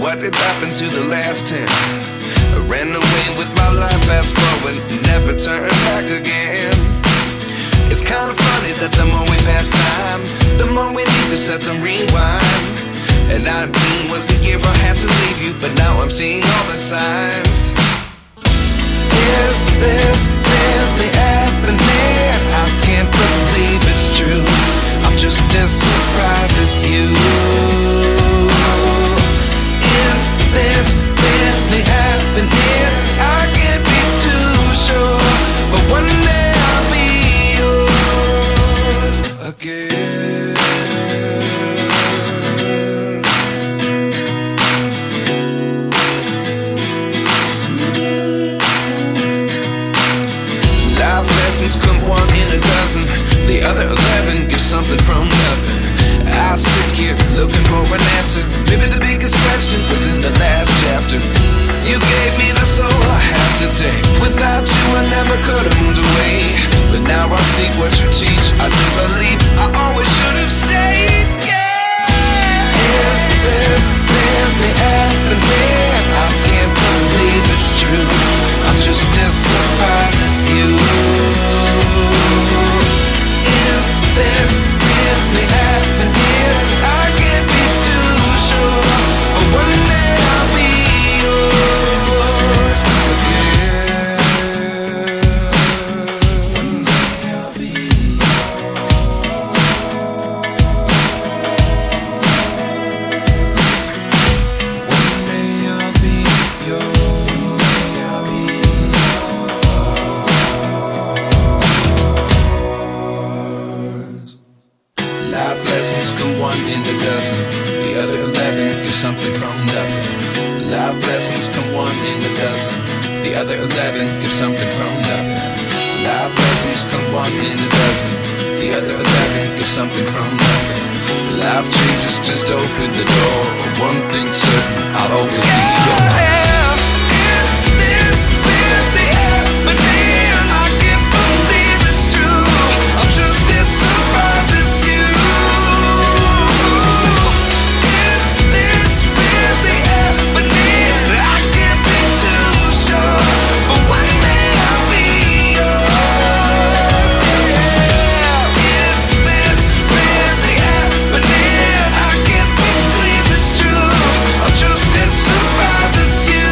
What did happen to the last 10? I ran away with my life, fast forward, never turn back again. It's kind of funny that the more we pass time, the more we need to set them rewind. And 19 was the year I had to leave you, but now I'm seeing all the signs. Is this really happening? I can't believe it's true. I'm just as surprised as you. Is this really happening? I can't be too sure, but one day I'll be yours again. Life lessons come one in a dozen. The other 11 give something from nothing. I sit here looking for an answer. Maybe the biggest question was in the last chapter. You gave me the soul I have today. Without you I never could have moved away. But now I see what you teach. I do believe I always should have stayed. Yeah. Is this really happening? I can't believe it's true. I'm just as surprised as you. Is this really happening? I can't be too sure, but one day I'll be yours again. One day I'll be yours. One day I'll be yours. One day I'll be yours. Life lessons come one in a dozen. The other 11 give something from nothing. Life lessons come one in a dozen. The other 11 give something from nothing. Life lessons come one in a dozen. The other 11 give something from nothing. Life changes just open the door. One thing's certain, I'll always be yours. Is this really happening? I can't believe it's true. I'm just as surprised as you. Is this really happening? I can't be too sure, but one day I'll be yours. Yeah. Is this really happening? I can't believe it's true. I'm just as surprised as you.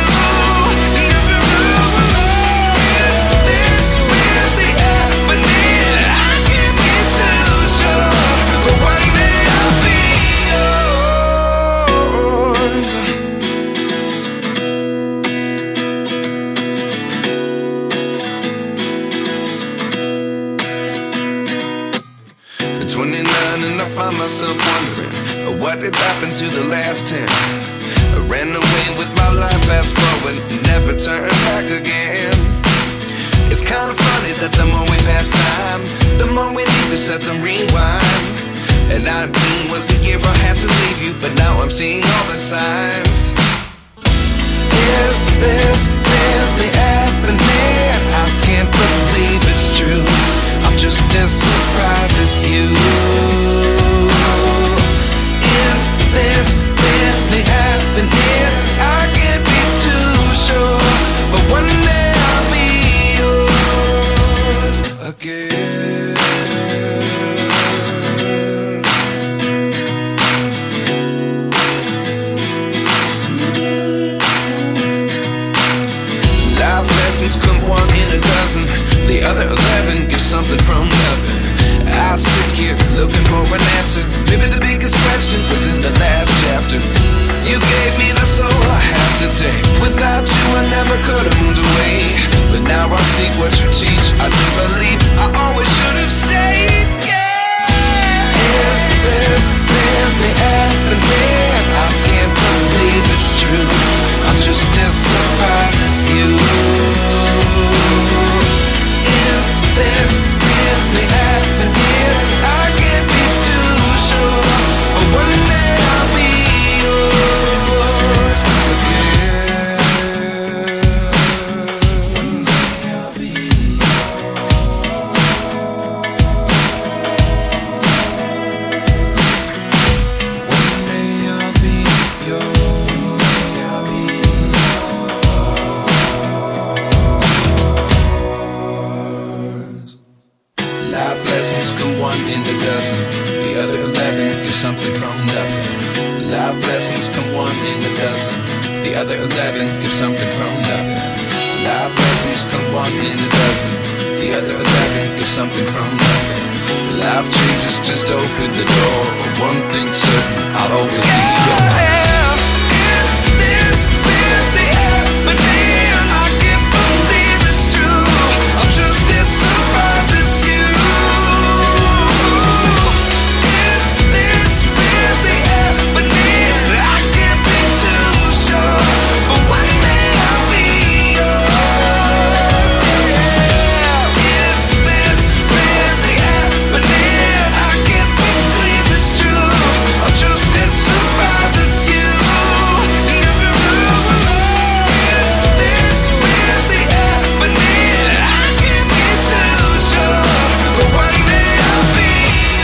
Is this really happening? I can't be too sure, but one day I'll be yours. 29 and I find myself wondering, what did happen to the last 10? I ran away with my life, fast forward, never turn back again. It's kind of funny that the more we pass time, the more we need to set them rewind. And 19 was the year I had to leave you, but now I'm seeing all the signs. Is this really happening? I can't believe it's true. I'm just as surprised as you. Is this really happening? I can't be too sure, but one day I'll be yours again. Life lessons come one in a dozen. The other 11 give something from nothing. I sit here looking for an answer. Maybe the biggest question was in the last chapter. You gave me the soul I have today. Without you I never could have moved away. But now I see what you teach. I do believe I always should have stayed. Yeah. Is this really happening? I can't believe it's true. I'm just as surprised as you. Is this really happening? I can't be too sure, but one day I'll be yours again. One day I'll be yours. dozen. The other 11 give something from nothing. Life lessons come one in a dozen. The other 11 give something from nothing. Life changes, just open the door. One thing's certain, I'll always be yours. Is this really happening? I can't believe it's true. I'm just as surprised as you. Is this really happening? I can't be too sure, but one day I'll be yours. Yeah. Is this really happening? I can't believe it's true. I'm just as surprised as you. Is this really happening? I can't be too sure, but one day I'll be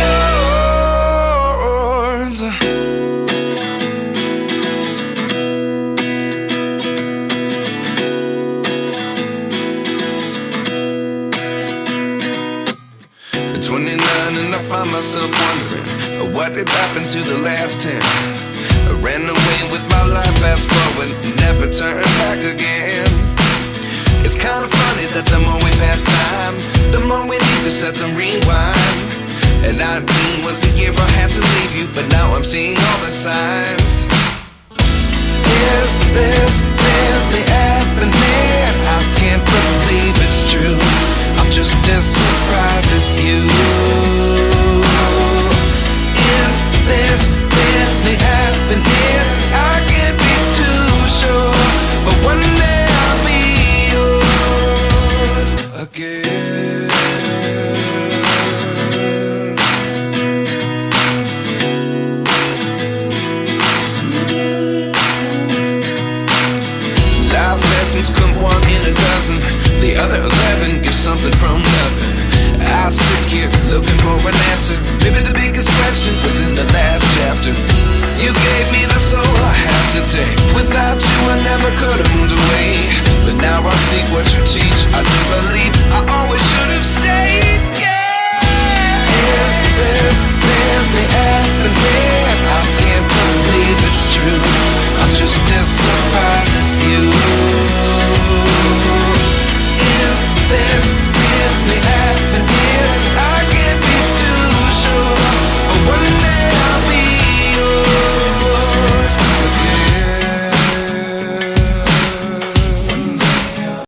yours. At 29 and I find myself wondering what did happen to the last 10. I ran away with my life, fast forward, never turn back again. It's kind of funny that the more we pass time, the more we need to set the rewind. And 19 was the year I had to leave you, but now I'm seeing all the signs. Is this really happening? I can't believe it's true. I'm just as surprised as you. Is this really happening? I can't be too sure, but one day I'll be yours again. Life lessons come one in a dozen. The other 11 give something from nothing. I sit here looking for an answer. Maybe the biggest question was in the last chapter. You gave me the soul I have today. Without you I never could have moved away. But now I see what you teach. I do believe I always should have stayed. Yeah. Is this really happening? I can't believe it's true. I'm just as